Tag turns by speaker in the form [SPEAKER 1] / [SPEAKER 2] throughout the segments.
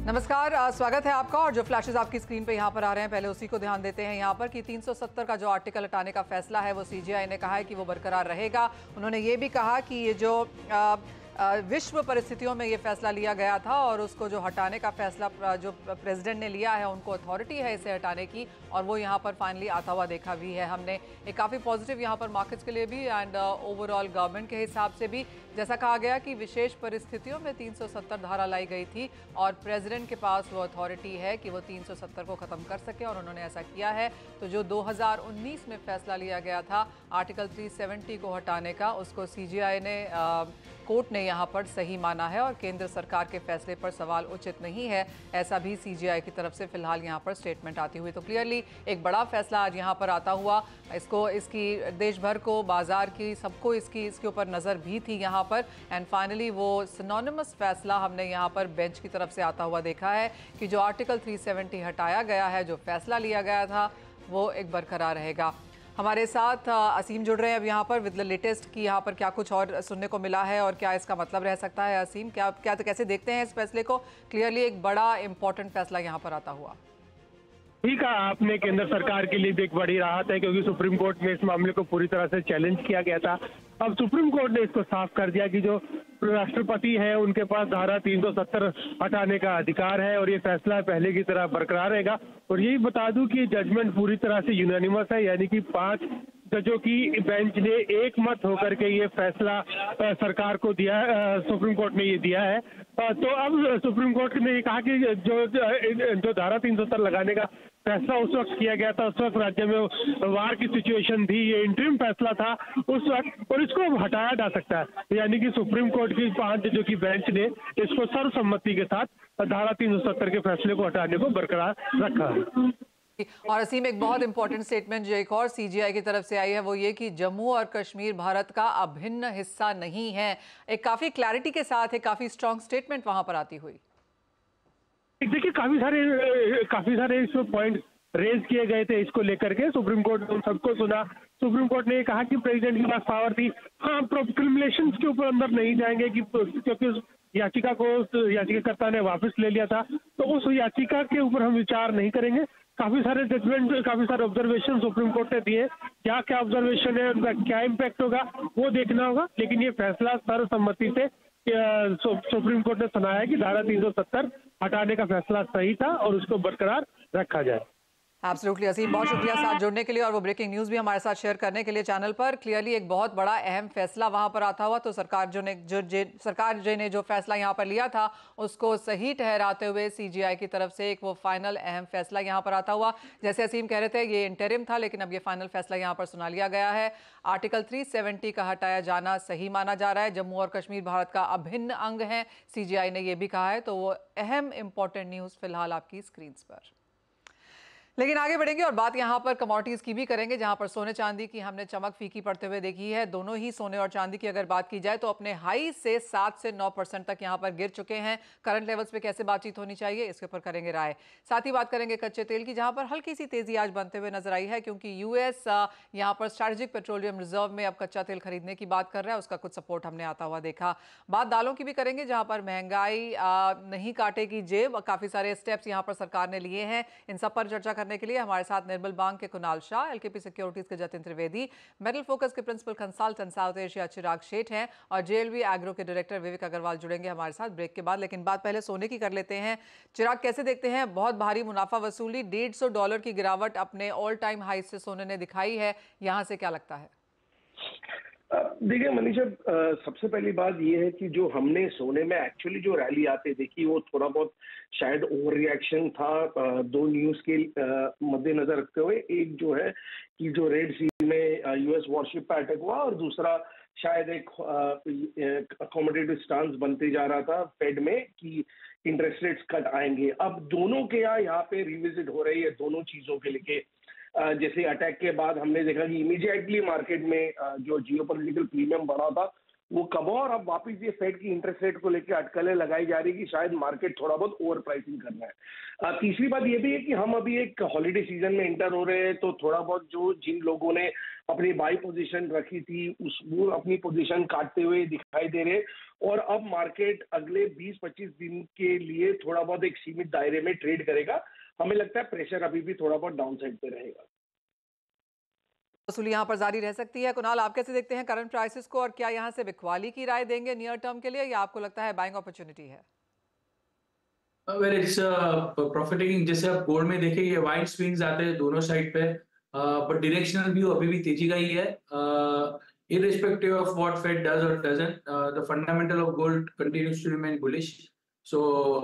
[SPEAKER 1] नमस्कार, स्वागत है आपका। और जो फ्लैशेस आपकी स्क्रीन पे यहाँ पर आ रहे हैं, पहले उसी को ध्यान देते हैं यहाँ पर कि 370 का जो आर्टिकल हटाने का फैसला है वो सीजीआई ने कहा है कि वो बरकरार रहेगा। उन्होंने ये भी कहा कि ये जो विश्व परिस्थितियों में ये फैसला लिया गया था और उसको जो हटाने का फैसला जो प्रेसिडेंट ने लिया है, उनको अथॉरिटी है इसे हटाने की, और वो यहाँ पर फाइनली आता हुआ देखा भी है हमने। एक काफ़ी पॉजिटिव यहाँ पर मार्केट्स के लिए भी एंड ओवरऑल गवर्नमेंट के हिसाब से भी। जैसा कहा गया कि विशेष परिस्थितियों में 370 धारा लाई गई थी और प्रेसिडेंट के पास वो अथॉरिटी है कि वो 370 को ख़त्म कर सके, और उन्होंने ऐसा किया है। तो जो 2019 में फैसला लिया गया था आर्टिकल 370 को हटाने का, उसको सीजीआई ने कोर्ट ने यहाँ पर सही माना है और केंद्र सरकार के फैसले पर सवाल उचित नहीं है, ऐसा भी सीजीआई की तरफ से फिलहाल यहाँ पर स्टेटमेंट आती हुई। तो क्लियरली एक बड़ा फैसला आज यहाँ पर आता हुआ। इसकी देश भर को, बाजार की, सबको इसके ऊपर नज़र भी थी यहाँ पर, एंड फाइनली वो सिनोनिमस फैसला हमने यहाँ पर बेंच की तरफ से आता हुआ देखा है कि जो आर्टिकल 370 हटाया गया है, जो फैसला लिया गया था, वो एक बरकरार रहेगा। हमारे साथ असीम जुड़ रहे हैं अब यहाँ पर विद द लेटेस्ट कि यहाँ पर क्या कुछ और सुनने को मिला है और क्या इसका मतलब रह सकता है। असीम, कैसे देखते हैं इस फैसले को? क्लियरली एक बड़ा इंपॉर्टेंट फैसला यहाँ पर आता हुआ।
[SPEAKER 2] ठीक है, आपने केंद्र सरकार के लिए एक बड़ी राहत है, क्योंकि सुप्रीम कोर्ट में इस मामले को पूरी तरह से चैलेंज किया गया था। अब सुप्रीम कोर्ट ने इसको साफ कर दिया कि जो राष्ट्रपति है उनके पास धारा 370 हटाने का अधिकार है और ये फैसला पहले की तरह बरकरार रहेगा। और यही बता दूं कि जजमेंट पूरी तरह से यूनानिमस है, यानी कि 5 जजों की बेंच ने एक मत होकर के ये फैसला सरकार को दिया, सुप्रीम कोर्ट ने ये दिया है। तो अब सुप्रीम कोर्ट ने ये कहा कि जो धारा 370 लगाने का फैसला उस वक्त किया गया था, उस वक्त राज्य में वार की सिचुएशन थी, ये इंटरिम फैसला था उस वक्त, और इसको अब हटाया जा सकता है। यानी कि सुप्रीम कोर्ट की 5 जजों की बेंच ने इसको सर्वसम्मति के साथ धारा 370 के फैसले को हटाने को बरकरार रखा है।
[SPEAKER 1] और असीम, एक बहुत इंपॉर्टेंट स्टेटमेंट जो एक और सीजीआई की तरफ से आई है वो ये कि जम्मू और कश्मीर भारत का अभिन्न हिस्सा नहीं है। एक काफी क्लैरिटी के साथ एक काफी स्ट्रॉन्ग स्टेटमेंट वहां पर आती हुई।
[SPEAKER 2] देखिए, काफी सारे इसमें पॉइंट रेज किए गए थे इसको लेकर के। सुप्रीम कोर्ट ने उन सबको सुना। सुप्रीम कोर्ट ने ये कहा कि प्रेसिडेंट के पास पावर थी। हाँ, क्रिमिनेशन के ऊपर अंदर नहीं जाएंगे कि क्योंकि याचिका को याचिकाकर्ता ने वापस ले लिया था, तो उस याचिका के ऊपर हम विचार नहीं करेंगे। काफी सारे जजमेंट, काफी सारे ऑब्जर्वेशन सुप्रीम कोर्ट ने दिए। क्या क्या ऑब्जर्वेशन है, उनका क्या इम्पैक्ट होगा, वो देखना होगा। लेकिन ये फैसला सर्वसम्मति से सुप्रीम कोर्ट ने सुनाया है कि धारा 370 हटाने का फैसला सही था और उसको बरकरार रखा जाए।
[SPEAKER 1] एब्सोल्युटली असीम, बहुत शुक्रिया साथ जुड़ने के लिए और वो ब्रेकिंग न्यूज़ भी हमारे साथ शेयर करने के लिए चैनल पर। क्लियरली एक बहुत बड़ा अहम फैसला वहां पर आता हुआ। तो सरकार ने जो फैसला यहां पर लिया था उसको सही ठहराते हुए सीजीआई की तरफ से एक वो फाइनल अहम फैसला यहां पर आता हुआ। जैसे असीम कह रहे थे, ये इंटरिम था, लेकिन अब ये फाइनल फैसला यहां पर सुना लिया गया है। आर्टिकल 370 का हटाया जाना सही माना जा रहा है। जम्मू और कश्मीर भारत का अभिन्न अंग है, सीजीआई ने यह भी कहा है। तो वो अहम इंपॉर्टेंट न्यूज़ फिलहाल आपकी स्क्रीन पर। लेकिन आगे बढ़ेंगे और बात यहाँ पर कमोडिटीज़ की भी करेंगे, जहाँ पर सोने चांदी की हमने चमक फीकी पड़ते हुए देखी है। दोनों ही सोने और चांदी की अगर बात की जाए तो अपने हाई से 7 से 9% तक यहाँ पर गिर चुके हैं। करंट लेवल्स पे कैसे बातचीत होनी चाहिए, इसके ऊपर करेंगे राय। साथ ही बात करेंगे कच्चे तेल की, जहाँ पर हल्की सी तेजी आज बनते हुए नजर आई है, क्योंकि यूएस यहाँ पर स्ट्रैटेजिक पेट्रोलियम रिजर्व में अब कच्चा तेल खरीदने की बात कर रहा है, उसका कुछ सपोर्ट हमने आता हुआ देखा। बात दालों की भी करेंगे, जहाँ पर महंगाई नहीं काटेगी जेब, काफ़ी सारे स्टेप्स यहाँ पर सरकार ने लिए हैं। इन सब पर चर्चा करने के लिए हमारे साथ निर्मल बैंक के कुणाल शाह, एलकेपी सिक्योरिटीज के जतिन त्रिवेदी, मेटल फोकस के प्रिंसिपल कंसल्टेंट साउथ एशिया चिराग शेठ हैं, और जेएलवी एग्रो के डायरेक्टर विवेक अग्रवाल जुड़ेंगे हमारे साथ ब्रेक के बाद। लेकिन बात पहले सोने की कर लेते हैं। चिराग, कैसे देखते हैं? बहुत भारी मुनाफा वसूली, $150 की गिरावट अपने ऑल टाइम हाई से सोने ने दिखाई है, यहां से क्या लगता है?
[SPEAKER 3] देखिए मनीषा, सबसे पहली बात यह है कि जो हमने सोने में एक्चुअली जो रैली आते देखी, वो थोड़ा बहुत शायद ओवर रिएक्शन था। 2 न्यूज़ के मद्देनजर रखते हुए, एक जो है कि जो रेड सी में यूएस वॉरशिप पर अटैक हुआ, और दूसरा शायद एक अकोमोडेटिव स्टांस बनते जा रहा था फेड में कि इंटरेस्ट रेट्स कट आएंगे। अब दोनों के यहाँ पे रिविजिट हो रही है दोनों चीजों के लेके। जैसे अटैक के बाद हमने देखा कि इमीडिएटली मार्केट में जो जियोपॉलिटिकल प्रीमियम बढ़ा था, वो कब और अब वापस ये फेड की इंटरेस्ट रेट को लेकर अटकलें लगाई जा रही कि शायद मार्केट थोड़ा बहुत ओवर प्राइसिंग कर रहा है। तीसरी बात ये भी है कि हम अभी एक हॉलीडे सीजन में एंटर हो रहे हैं, तो थोड़ा बहुत जो जिन लोगों ने अपनी बाई पोजीशन रखी थी वो अपनी पोजीशन काटते हुए दिखाई दे रहे, और अब मार्केट अगले 20-25 दिन के लिए थोड़ा बहुत एक सीमित दायरे में ट्रेड करेगा। हमें लगता है प्रेशर अभी भी थोड़ा बहुत डाउन साइड पे रहेगा।
[SPEAKER 1] वसूली यहाँ पर जारी रह सकती है। कुणाल, आप कैसे देखते हैं करंट प्राइसेस को, और क्या यहाँ से बिकवाली की राय देंगे नियर टर्म के लिए, या आपको लगता है बाइंग अपॉर्चुनिटी है?
[SPEAKER 4] Well its profit taking. जैसे आप गोल्ड में देखें, ये वाइड स्विंग्स आते हैं दोनों साइड पे, बट डायरेक्शनल व्यू अभी भी तेजी का ही है। irrespective of what Fed does or doesn't, the fundamental of gold continues to remain bullish. So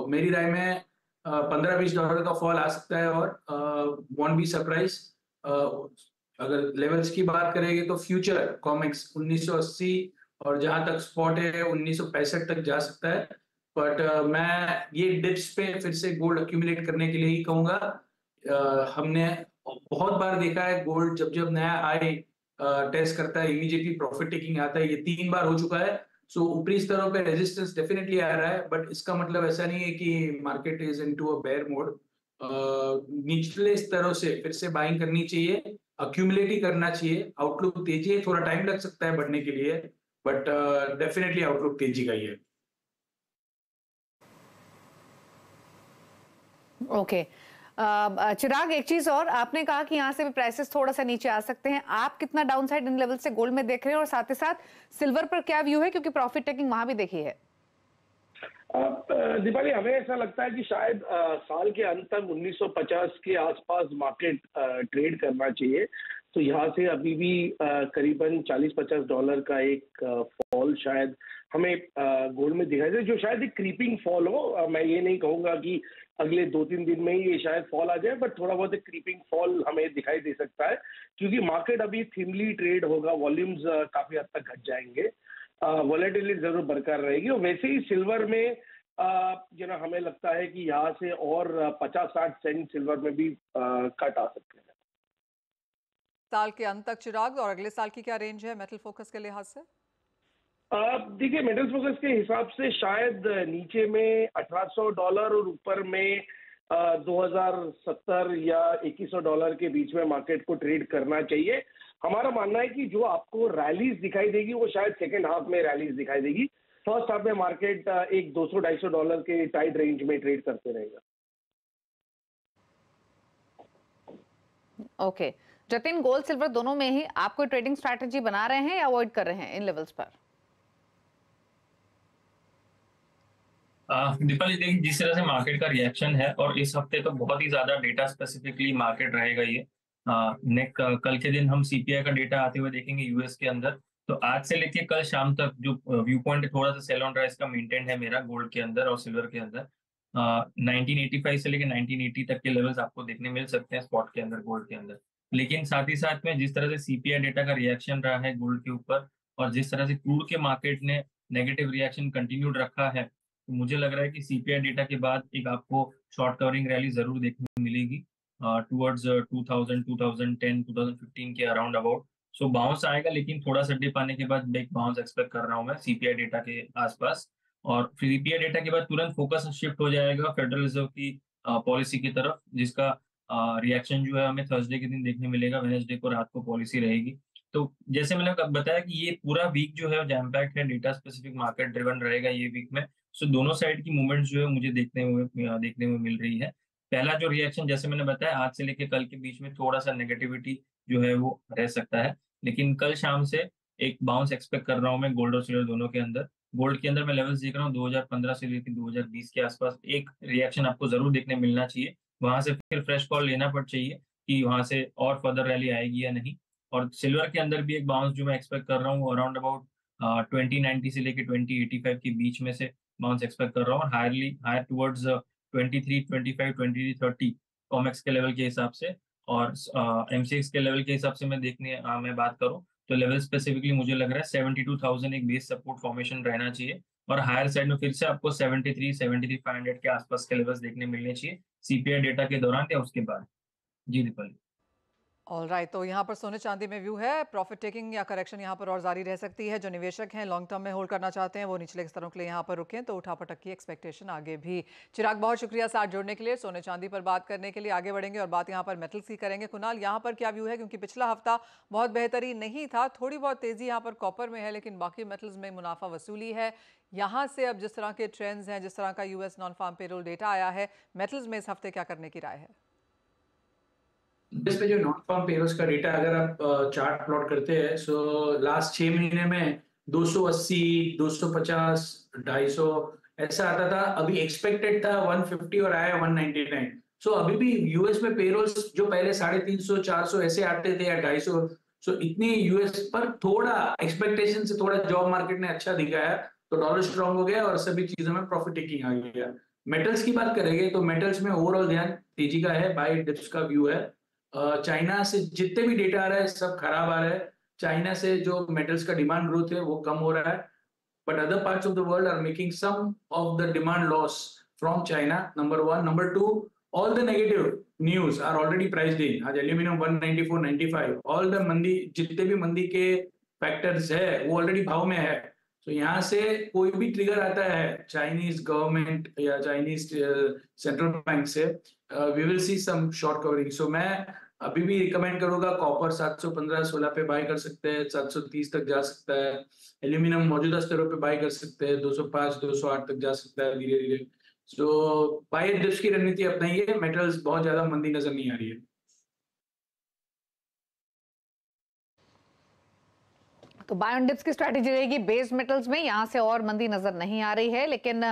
[SPEAKER 4] मेरी राय में $15-20 का फॉल आ सकता है, और won't be surprise। अगर लेवल्स की बात करेंगे तो फ्यूचर कॉमिक्स 1980 और जहां तक स्पॉट है 1965 तक जा सकता है। बट मैं ये डिप्स पे फिर से गोल्ड अक्यूमुलेट करने के लिए ही कहूंगा। हमने बहुत बार देखा है गोल्ड जब जब नया हाई टेस्ट करता है इमीडिएटली प्रॉफिट टेकिंग आता है। ये 3 बार हो चुका है। सो ऊपरी स्तरों पे रेजिस्टेंस डेफिनेटली आ रहा है, बट इसका मतलब ऐसा नहीं है कि market is into a bear mode. निचले स्तरों से फिर से बाइंग करनी चाहिए, अक्यूमुलेट ही करना चाहिए। आउटलुक तेजी है, थोड़ा टाइम लग सकता है बढ़ने के लिए, बट डेफिनेटली आउटलुक तेजी का ही है।
[SPEAKER 5] ओके चिराग, एक चीज और, आपने कहा कि यहाँ से भी प्राइसेस थोड़ा सा नीचे आ सकते हैं। आप कितना डाउन साइड इन लेवल से गोल्ड में देख रहे हैं, और साथ ही साथ सिल्वर पर क्या व्यू है, क्योंकि प्रॉफिट टेकिंग वहां भी देखी है?
[SPEAKER 3] दीपाली, हमें ऐसा लगता है कि शायद साल के अंत तक 1950 के आसपास मार्केट ट्रेड करना चाहिए। तो यहाँ से अभी भी करीबन $40-50 का एक फॉल शायद हमें गोल्ड में दिखाई दे, जो शायद एक क्रीपिंग फॉल हो। मैं ये नहीं कहूंगा कि अगले 2-3 दिन में ही ये शायद फॉल आ जाए, बट थोड़ा बहुत एक क्रीपिंग फॉल हमें दिखाई दे सकता है, क्योंकि मार्केट अभी थिनली ट्रेड होगा, वॉल्यूम्स काफी हद तक घट जाएंगे, वॉलेटिलिटी जरूर बरकरार रहेगी। और वैसे ही सिल्वर में हमें लगता है कि यहाँ से और 50-60 सेंट सिल्वर में भी कट आ सकते हैं
[SPEAKER 1] साल के अंत तक चिराग, और अगले साल की क्या रेंज है मेटल फोकस के लिहाज से?
[SPEAKER 3] देखिए, मेटल फोकस के हिसाब से शायद नीचे में $1800 और ऊपर में 2070 या $2100 के बीच में मार्केट को ट्रेड करना चाहिए। हमारा मानना है कि जो आपको रैलीज दिखाई देगी वो शायद सेकेंड हाफ में रैलीज दिखाई देगी। फर्स्ट हाफ में मार्केट एक $200-250 के टाइट रेंज में ट्रेड करते रहेगा।
[SPEAKER 5] ओके जतिन, गोल्ड सिल्वर दोनों में ही आप कोई ट्रेडिंग स्ट्रैटेजी बना रहे हैं या अवॉइड कर रहे हैं इन लेवल्स पर?
[SPEAKER 6] दीपाली, देखिए जिस तरह से मार्केट का रिएक्शन है, और इस हफ्ते तो बहुत ही ज्यादा डेटा स्पेसिफिकली मार्केट रहेगा ये। कल के दिन हम सीपीआई का डेटा आते हुए देखेंगे यूएस के अंदर। तो आज से लेके कल शाम तक जो व्यू पॉइंट थोड़ा सा सेल ऑन राइज का मेंटेन है मेरा गोल्ड के अंदर और सिल्वर के अंदर। 1985 से लेके 1980 तक के लेवल्स आपको देखने मिल सकते हैं स्पॉट के अंदर, गोल्ड के अंदर। लेकिन साथ ही साथ में जिस तरह से सीपीआई डेटा का रिएक्शन रहा है गोल्ड के ऊपर, और जिस तरह से क्रूड के मार्केट ने नेगेटिव रिएक्शन कंटिन्यूड रखा है, तो मुझे लग रहा है कि सीपीआई डेटा के बाद एक आपको शॉर्ट कवरिंग रैली जरूर देखने को मिलेगी टुवर्ड्स 2000, 2010, 2015 के अराउंड अबाउट। सो बाउंस आएगा, लेकिन थोड़ा सा डिप आने के बाद बिग बाउंस एक्सपेक्ट कर रहा हूँ मैं सीपीआई डेटा के आसपास। और सीपीआई डेटा के बाद तुरंत फोकस शिफ्ट हो जाएगा फेडरल रिजर्व की पॉलिसी की तरफ, जिसका रिएक्शन जो है हमें थर्सडे के दिन देखने मिलेगा। वेडनेसडे को रात को पॉलिसी रहेगी। तो जैसे मैंने बताया कि ये पूरा वीक जो है जैम पैक्ड है, डेटा स्पेसिफिक मार्केट ड्रिवन रहेगा ये वीक में। सो दोनों साइड की मूवमेंट जो है मुझे देखने में मिल रही है। पहला जो रिएक्शन जैसे मैंने बताया आज से लेकर कल के बीच में थोड़ा सा नेगेटिविटी जो है वो रह सकता है, लेकिन कल शाम से एक बाउंस एक्सपेक्ट कर रहा हूँ मैं गोल्ड और सिल्वर दोनों के अंदर। गोल्ड के अंदर मैं लेवल्स देख रहा हूँ 2015 से लेकर 2020 के आसपास एक रिएक्शन आपको जरूर देखने मिलना चाहिए। वहां से फिर फ्रेश कॉल लेना पड़ चाहिए कि वहां से और फर्दर रैली आएगी या नहीं। और सिल्वर के अंदर भी एक बाउंस जो मैं एक्सपेक्ट कर रहा हूँ अराउंड अबाउट 2090 से लेकर 2085 के बीच में से बाउंस एक्सपेक्ट कर रहा हूँ, हायर टुवर्ड्स 23, 25, 23, 30 कॉमेक्स के लेवल के हिसाब से। और एमसीएक्स के लेवल के हिसाब से मैं बात करूं तो लेवल स्पेसिफिकली मुझे लग रहा है 72,000 एक बेस सपोर्ट फॉर्मेशन रहना चाहिए, और हायर साइड में फिर से आपको 73,500 के आसपास के लेवल्स देखने मिलने चाहिए सीपीआई डेटा के दौरान या उसके बाद। जी दीपाली।
[SPEAKER 1] ऑलराइट, तो यहाँ पर सोने चांदी में व्यू है प्रॉफिट टेकिंग या करेक्शन यहाँ पर और जारी रह सकती है। जो निवेशक हैं लॉन्ग टर्म में होल्ड करना चाहते हैं वो निचले स्तरों के लिए यहाँ पर रुकें तो उठापटक की एक्सपेक्टेशन आगे भी। चिराग, बहुत शुक्रिया साथ जोड़ने के लिए। सोने चांदी पर बात करने के लिए आगे बढ़ेंगे और बात यहाँ पर मेटल्स की करेंगे। कुणाल, यहाँ पर क्या व्यू है, क्योंकि पिछला हफ्ता बहुत बेहतरीन नहीं था, थोड़ी बहुत तेजी यहाँ पर कॉपर में है लेकिन बाकी मेटल्स में मुनाफा वसूली है। यहाँ से अब जिस तरह के ट्रेंड्स हैं, जिस तरह का US non farm payroll data आया है, मेटल्स में इस हफ्ते क्या करने की राय है?
[SPEAKER 4] इस पे जो नॉन फार्म पेरोल्स का डेटा अगर आप चार्ट प्लॉट करते हैं, सो लास्ट 6 महीने में 280, 250, 250 ऐसा आता था। अभी एक्सपेक्टेड था 150 और आया 199। सो अभी भी यूएस में पेरोल्स जो पहले 350, 400 ऐसे आते थे या 250, सो इतनी यूएस पर थोड़ा एक्सपेक्टेशन से थोड़ा जॉब मार्केट ने अच्छा दिखाया तो डॉलर स्ट्रांग हो गया और सभी चीजों में प्रॉफिट टेकिंग आ गया। मेटल्स की बात करेंगे तो मेटल्स में ओवरऑल ध्यान तेजी का है, बाय डिप्स का व्यू है। चाइना से जितने भी डेटा आ रहा है सब खराब आ रहा है। चाइना से जो मेटल्स का डिमांड ग्रोथ है वो कम हो रहा है, but other parts of the world are making some of the demand loss from China, number 1। Number 2, all the negative news are already priced in. आज एल्यूमिनियम 194, 95, ऑल द मंदी, जितने भी मंदी के फैक्टर्स है वो ऑलरेडी भाव में है। तो यहाँ से कोई भी ट्रिगर आता है चाइनीज गवर्नमेंट या चाइनीज सेंट्रल बैंक से, we will see some short covering. So मैं अभी भी रिकमेंड करूंगा कॉपर 715-16 पे बाय कर सकते हैं, 730 तक जा सकता है। एल्यूमिनियम मौजूदा स्तरों पे बाय कर सकते हैं, 205, 208 तक जा सकता है धीरे धीरे। सो बाय डिप्स की रणनीति अपनाइए, मेटल्स बहुत ज्यादा मंदी नजर नहीं आ रही है।
[SPEAKER 5] तो बाय ऑन डिप्स की स्ट्रैटेजी रहेगी बेस मेटल्स में, यहाँ से और मंदी नजर नहीं आ रही है। लेकिन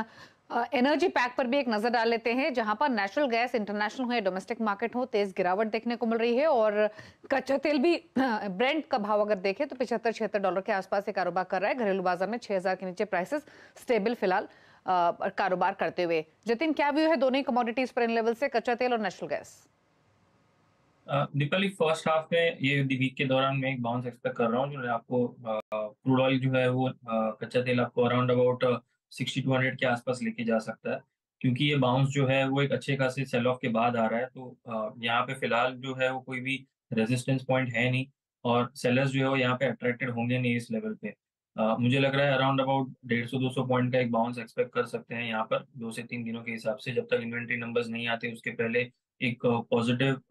[SPEAKER 5] एनर्जी पैक पर भी एक नजर डाल लेते हैं, जहां पर नेचुरल गैस इंटरनेशनल हो या डोमेस्टिक मार्केट हो तेज गिरावट देखने को मिल रही है और कच्चा तेल भी ब्रेंट का भाव अगर देखें तो $75-76 के आसपास से कारोबार कर रहा है। घरेलू बाजार में 6000 के नीचे प्राइसेस स्टेबल फिलहाल कारोबार करते हुए। जतिन, क्या व्यू है दोनों ही कमोडिटीज पर इन लेवल से, कच्चा तेल और natural gas?
[SPEAKER 6] Deepali, first half में ये वीक के दौरान मैं एक बाउंस एक्सपेक्ट कर रहा हूँ। जो आपको क्रूड ऑयल जो है वो कच्चा तेल आपको अराउंड अबाउट 6200 के आसपास लेके जा सकता है, क्योंकि ये बाउंस जो है वो एक अच्छे खासे सेल ऑफ के बाद आ रहा है। तो यहाँ पे फिलहाल जो है वो कोई भी रेजिस्टेंस पॉइंट है नहीं और सेलर्स जो है वो यहाँ पे अट्रैक्टेड होंगे नहीं इस लेवल पे। मुझे लग रहा है अराउंड अबाउट 150-200 पॉइंट का एक बाउंस एक्सपेक्ट कर सकते हैं यहाँ पर 2 से 3 दिनों के हिसाब से, जब तक इन्वेंट्री नंबर्स नहीं आते उसके पहले एक पॉजिटिव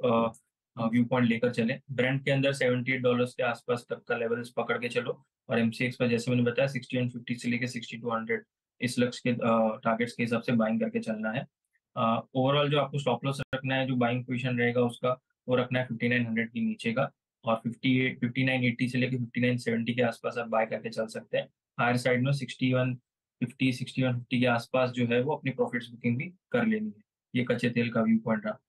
[SPEAKER 6] व्यू पॉइंट लेकर चले। ब्रेंट के अंदर $78 के आसपास तक का लेवल्स पकड़ के चलो और एमसीएक्स पर जैसे मैंने बताया 6150 से लेके 6200 इस लक्ष्य के टारगेट्स के हिसाब से बाइंग करके चलना है। ओवरऑल जो आपको स्टॉप लॉस रखना है, जो बाइंग पोजीशन रहेगा उसका वो रखना है 5900 के नीचे का, और 5980 से लेके 5970 के आसपास आप बाय करके चल सकते हैं। हायर साइड में 6150 6150 के आसपास जो है वो अपनी प्रॉफिट्स बुकिंग भी कर लेनी है। ये कच्चे तेल का व्यू पॉइंट रहा।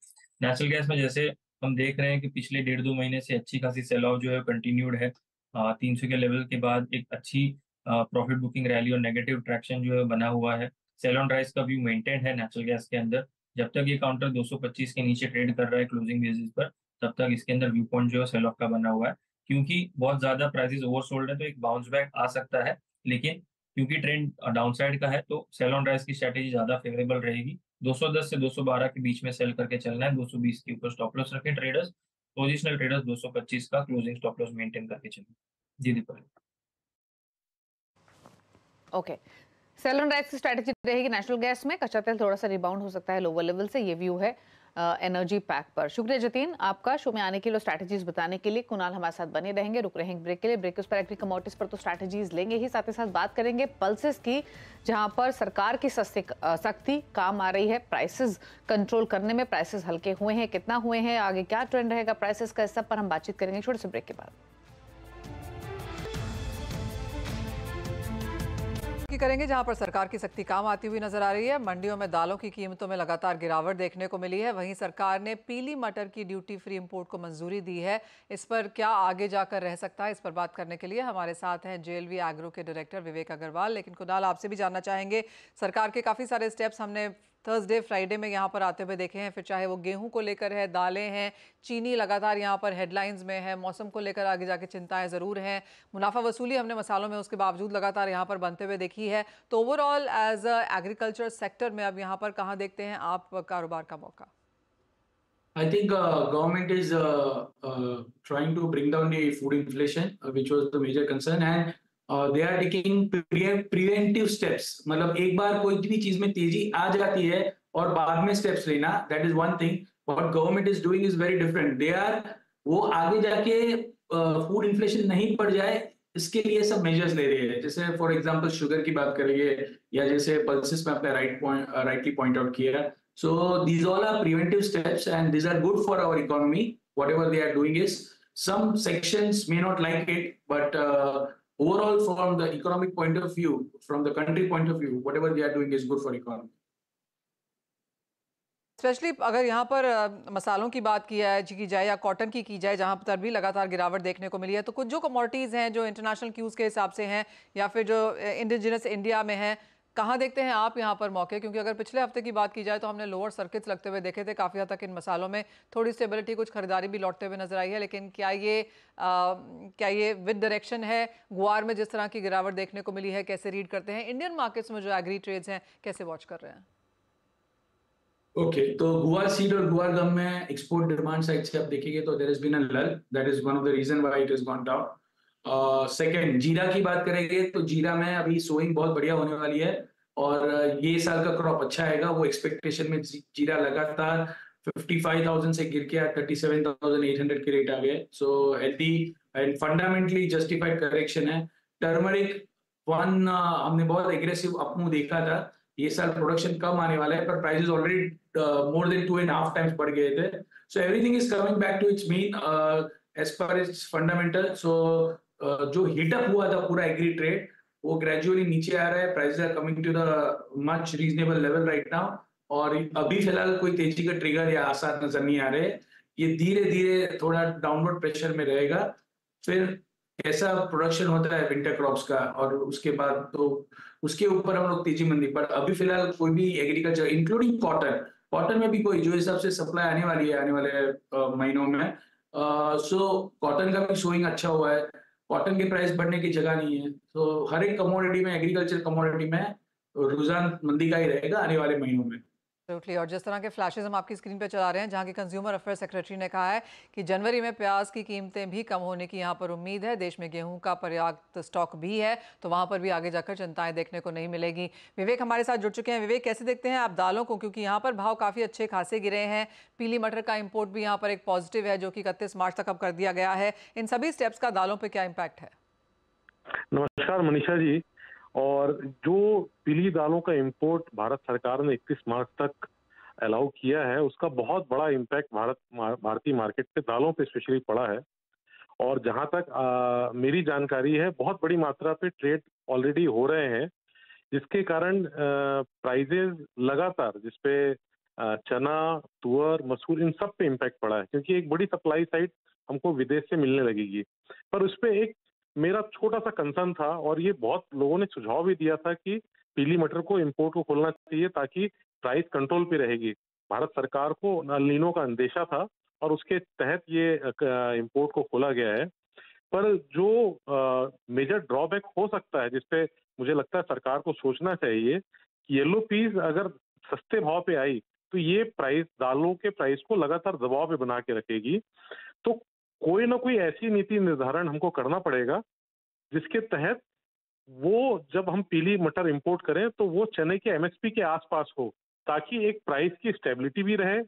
[SPEAKER 6] नेचुरल गैस में जैसे हम देख रहे हैं कि पिछले 1.5-2 महीने से अच्छी खासी सेल ऑफ जो है कंटिन्यूड है। 300 के लेवल के बाद एक अच्छी प्रॉफिट बुकिंग रैली और नेगेटिव ट्रैक्शन जो है बना हुआ है। सेल ऑन राइज का व्यू मेंटेन है नेचुरल गैस के अंदर। जब तक ये काउंटर 225 के नीचे ट्रेड कर रहा है क्लोजिंग बेसिस पर, तब तक इसके अंदर व्यू पॉइंट जो है सेल ऑफ का बना हुआ है। क्योंकि बहुत ज्यादा प्राइसेस ओवरसोल्ड है तो एक बाउंस बैक आ सकता है, लेकिन क्योंकि ट्रेंड डाउनसाइड का है तो सेल ऑन राइज की स्ट्रैटेजी ज्यादा फेवरेबल रहेगी। 210 से 212 के बीच में सेल करके चलना है। 220 के ऊपर स्टॉप लॉस रखें ट्रेडर्स। पोजिशनल ट्रेडर्स 225 का क्लोजिंग स्टॉप लॉस मेंटेन करके चलें। Ji Deepali.
[SPEAKER 5] Okay, sell on rise की स्ट्रैटेजी रहेगी नेचुरल गैस में, कच्चा तेल थोड़ा सा रिबाउंड हो सकता है लोअर लेवल से, ये व्यू है एनर्जी पैक पर। शुक्रिया जतीन आपका शो में आने के लिए, स्ट्रैटेजीज बताने के लिए। कुणाल हमारे साथ बने रहेंगे, रुक रहे हैं ब्रेक के लिए। ब्रेक पर एग्री कमोडिटीज पर तो स्ट्रैटेजीज लेंगे ही, साथ ही साथ बात करेंगे पल्सेस की, जहां पर सरकार की सख्ती काम आ रही है प्राइसेस कंट्रोल करने में। प्राइसेस हल्के हुए हैं, कितना हुए हैं, आगे क्या ट्रेंड रहेगा प्राइसेस का, इस सब पर हम बातचीत करेंगे छोटे से ब्रेक के बाद।
[SPEAKER 1] करेंगे जहां पर सरकार की सख्ती काम आती हुई नजर आ रही है। मंडियों में दालों की कीमतों में लगातार गिरावट देखने को मिली है। वहीं सरकार ने पीली मटर की ड्यूटी फ्री इंपोर्ट को मंजूरी दी है। इस पर क्या आगे जाकर रह सकता है, इस पर बात करने के लिए हमारे साथ हैं जेएलवी एग्रो के डायरेक्टर विवेक अग्रवाल। लेकिन कुणाल, आपसे भी जानना चाहेंगे, सरकार के काफ़ी सारे स्टेप्स हमने थर्सडे फ्राइडे में यहाँ पर आते हुए देखे हैं, फिर चाहे वो गेहूं को लेकर है, दालें हैं, चीनी लगातार यहाँ पर हेडलाइंस में है, मौसम को लेकर आगे जाके चिंताएं ज़रूर हैं, मुनाफा वसूली हमने मसालों में उसके बावजूद लगातार यहाँ पर बनते हुए देखी है। तो ओवरऑल एज एग्रीकल्चर सेक्टर में अब यहाँ पर कहाँ देखते हैं आप कारोबार का मौका?
[SPEAKER 4] I think government is trying to bring down the food inflation, which was the major concern, and they are taking preventive steps. मतलब एक बार कोई भी चीज में तेजी आ जाती है और बाद में steps लेना, that is one thing. What government is doing is very different. They are वो आगे जाके food inflation नहीं बढ़ जाए इसके लिए सब measures ले रहे हैं. जैसे for example sugar की बात करेंगे या जैसे pulses में आपने rightly point out किया. So these all are preventive steps and these are good for our economy. Whatever they are doing is, some sections may not like it, but overall from the economic point of view, from the country point of view, whatever they are doing is good for economy.
[SPEAKER 1] Specially अगर यहाँ पर मसालों की बात की जाए या cotton की जाए, जहाँ पर भी लगातार गिरावट देखने को मिली है, तो कुछ जो कमोडिटीज़ हैं जो इंटरनेशनल क्यूज़ के हिसाब से हैं या फिर जो इंडिजिनस इंडिया में हैं, कहाँ देखते हैं आप यहाँ पर मौके? क्योंकि अगर पिछले हफ्ते की बात की जाए तो हमने लोअर सर्किट्स लगते हुए देखे थे, काफ़ी हद तक इन मसालों में थोड़ी स्टेबिलिटी, कुछ खरीदारी भी लौटते हुए नजर आई है, लेकिन क्या ये विद डायरेक्शन है? गुआर में जिस तरह की गिरावट देखने को मिली है, कैसे रीड करते हैं? इंडियन मार्केट्स में जो एग्री ट्रेड्स हैं, कैसे वॉच कर रहे हैं?
[SPEAKER 4] ओके, तो गुआर सीड और गुआर गम में एक्सपोर्ट डिमांड साइड से आप देखेंगे तो there has been a lull, that is one of the reason why it has gone down. Second, जीरा की बात करेंगे तो जीरा में अभी सोइंग बहुत बढ़िया होने वाली है और ये साल का क्रॉप अच्छा आएगा. वो एक्सपेक्टेशन में जीरा लगातार 55,000 से गिर के 37,800 के रेट आ गए. So healthy and fundamentally justified correction है. टर्मरिक हमने बहुत एग्रेसिव अपमूव देखा था. ये साल प्रोडक्शन कम आने वाला है पर prices already more than 2.5 times बढ़ गए थे. So everything is coming back to its mean as per its fundamental. So जो हिटअप हुआ था पूरा एग्री ट्रेड वो ग्रेजुअली नीचे आ रहा है. Prices are coming to the much reasonable level right now और अभी फिलहाल कोई तेजी का ट्रिगर या आसार नजर नहीं आ रहे. ये धीरे धीरे थोड़ा डाउनवर्ड प्रेशर में रहेगा. फिर कैसा प्रोडक्शन होता है विंटर क्रॉप्स का और उसके बाद तो उसके ऊपर हम लोग तेजी मंदी. पर अभी फिलहाल कोई भी एग्रीकल्चर इंक्लूडिंग कॉटन में भी कोई जो हिसाब से सप्लाई आने वाली है आने वाले महीनों में, सो कॉटन का भी शोइंग अच्छा हुआ है. कॉटन की प्राइस बढ़ने की जगह नहीं है. तो हर एक कमोडिटी में, एग्रीकल्चर कमोडिटी में रुझान मंदी का ही रहेगा आने वाले महीनों में.
[SPEAKER 1] और जिस तरह के फ्लैशेस हम आपकी स्क्रीन पे चला रहे हैं, जहां की कंज्यूमर अफेयर सेक्रेटरी ने कहा है कि जनवरी में प्याज की कीमतें भी कम होने की यहां पर उम्मीद है. देश में गेहूं का पर्याप्त स्टॉक भी है, तो वहां पर भी आगे जाकर चिंताएं देखने को नहीं मिलेगी. विवेक हमारे साथ जुड़ चुके हैं. विवेक, कैसे देखते हैं आप दालों को? क्योंकि यहाँ पर भाव काफ़ी अच्छे खासे गिरे हैं. पीली मटर का इम्पोर्ट भी यहाँ पर एक पॉजिटिव है, जो कि 31 मार्च तक अब कर दिया गया है. इन सभी स्टेप्स का दालों पर क्या इम्पैक्ट है?
[SPEAKER 2] नमस्कार मनीषा जी. और जो पीली दालों का इंपोर्ट भारत सरकार ने 31 मार्च तक अलाउ किया है, उसका बहुत बड़ा इम्पैक्ट भारतीय मार्केट पे दालों पे स्पेशली पड़ा है. और जहां तक मेरी जानकारी है, बहुत बड़ी मात्रा पे ट्रेड ऑलरेडी हो रहे हैं, जिसके कारण प्राइजेस लगातार, जिसपे चना, तुअर, मसूर, इन सब पे इम्पैक्ट पड़ा है, क्योंकि एक बड़ी सप्लाई साइड हमको विदेश से मिलने लगेगी. पर उस पर एक मेरा छोटा सा कंसर्न था और ये बहुत लोगों ने सुझाव भी दिया था कि पीली मटर को इंपोर्ट को खोलना चाहिए ताकि प्राइस कंट्रोल पे रहेगी. भारत सरकार को नीनो का अंदेशा था और उसके तहत ये इंपोर्ट को खोला गया है. पर जो मेजर ड्रॉबैक हो सकता है, जिसपे मुझे लगता है सरकार को सोचना चाहिए कि येलो पीस अगर सस्ते भाव पे आई तो ये प्राइस, दालों के प्राइस को लगातार दबाव पे बना के रखेगी. तो कोई ना कोई ऐसी नीति निर्धारण हमको करना पड़ेगा जिसके तहत वो, जब हम पीली मटर इंपोर्ट करें तो वो चने के एमएसपी के आसपास हो, ताकि एक प्राइस की स्टेबिलिटी भी रहे,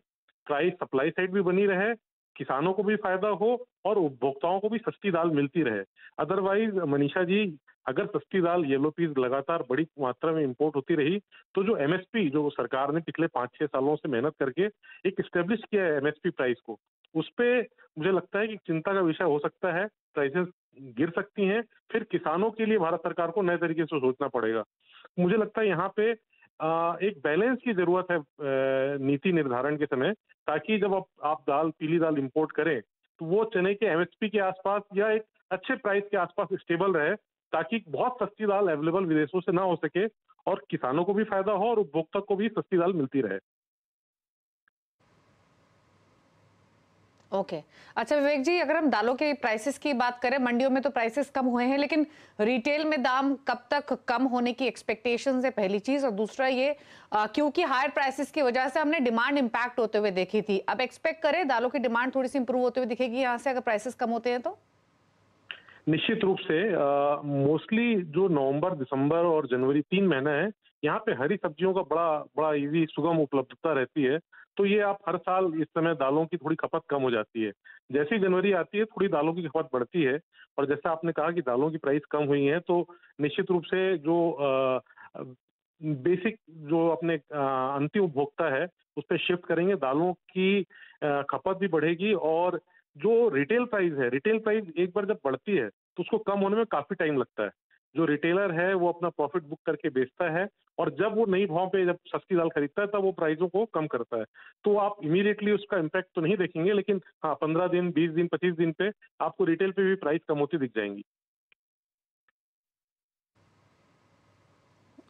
[SPEAKER 2] प्राइस सप्लाई साइड भी बनी रहे, किसानों को भी फायदा हो और उपभोक्ताओं को भी सस्ती दाल मिलती रहे. अदरवाइज मनीषा जी, अगर सस्ती दाल, येलो पीस लगातार बड़ी मात्रा में इंपोर्ट होती रही तो जो एमएसपी, जो सरकार ने पिछले 5-6 सालों से मेहनत करके एक स्टेब्लिश किया है एमएसपी प्राइस को, उस पे मुझे लगता है कि चिंता का विषय हो सकता है. प्राइसेस गिर सकती हैं. फिर किसानों के लिए भारत सरकार को नए तरीके से सोचना पड़ेगा. मुझे लगता है यहाँ पे एक बैलेंस की जरूरत है नीति निर्धारण के समय, ताकि जब आप पीली दाल इंपोर्ट करें तो वो चने के एमएसपी के आसपास या एक अच्छे प्राइस के आसपास स्टेबल रहे, ताकि बहुत सस्ती दाल अवेलेबल विदेशों से ना हो सके और किसानों को भी फायदा हो और उपभोक्ता को भी सस्ती दाल मिलती रहे.
[SPEAKER 5] ओके अच्छा विवेक जी, अगर हम दालों के प्राइसेस की बात करें, मंडियों में तो प्राइसेस कम हुए हैं, लेकिन रिटेल में दाम कब तक कम होने की एक्सपेक्टेशंस है, पहली चीज। और दूसरा ये क्योंकि हायर प्राइसेस की वजह से हमने डिमांड इंपैक्ट होते हुए देखी थी, अब एक्सपेक्ट करें दालों की डिमांड थोड़ी सी इंप्रूव होते हुए दिखेगी यहाँ से अगर प्राइसेस कम होते हैं तो?
[SPEAKER 7] निश्चित रूप से मोस्टली जो नवंबर, दिसंबर और जनवरी 3 महीना है, यहाँ पे हरी सब्जियों का बड़ा इजी सुगम उपलब्धता रहती है। तो ये आप हर साल इस समय दालों की थोड़ी खपत कम हो जाती है। जैसे ही जनवरी आती है थोड़ी दालों की खपत बढ़ती है, और जैसा आपने कहा कि दालों की प्राइस कम हुई है, तो निश्चित रूप से जो बेसिक जो अपने अंतिम उपभोक्ता है उस पर शिफ्ट करेंगे, दालों की खपत भी बढ़ेगी। और जो रिटेल प्राइस एक बार जब बढ़ती है तो उसको कम होने में काफी टाइम लगता है। जो रिटेलर है वो अपना प्रॉफिट बुक करके बेचता है, और जब वो नई भाव पे जब सस्ती दाल खरीदता है तब वो प्राइसों को कम करता है। तो आप इमीडिएटली उसका इम्पैक्ट तो नहीं देखेंगे, लेकिन हाँ 15 दिन, 20 दिन, 25 दिन पे आपको रिटेल पे भी प्राइस कम होती दिख जाएंगी।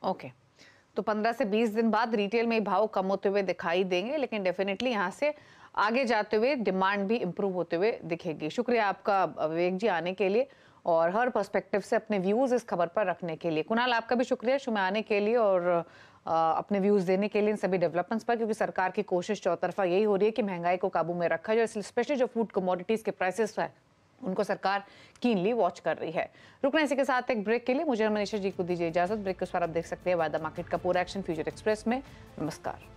[SPEAKER 5] ओके तो 15 से 20 दिन बाद रिटेल में भाव कम होते हुए दिखाई देंगे, लेकिन डेफिनेटली यहाँ से आगे जाते हुए डिमांड भी इंप्रूव होते हुए दिखेगी। शुक्रिया आपका विवेक जी आने के लिए और हर पर्सपेक्टिव से अपने व्यूज इस खबर पर रखने के लिए। कुणाल आपका भी शुक्रिया शो में आने के लिए और अपने व्यूज देने के लिए इन सभी डेवलपमेंट्स पर, क्योंकि सरकार की कोशिश चौतरफा यही हो रही है कि महंगाई को काबू में रखा जाए, स्पेशली जो फूड कमोडिटीज के प्राइसेस है उनको सरकार कीनली वॉच कर रही है। रुकना इसी के साथ एक ब्रेक के लिए मुझे मनीषा जी को दीजिए इजाजत। ब्रेक के उस पर आप देख सकते हैं वादा मार्केट का पूरा एक्शन फ्यूचर एक्सप्रेस में। नमस्कार।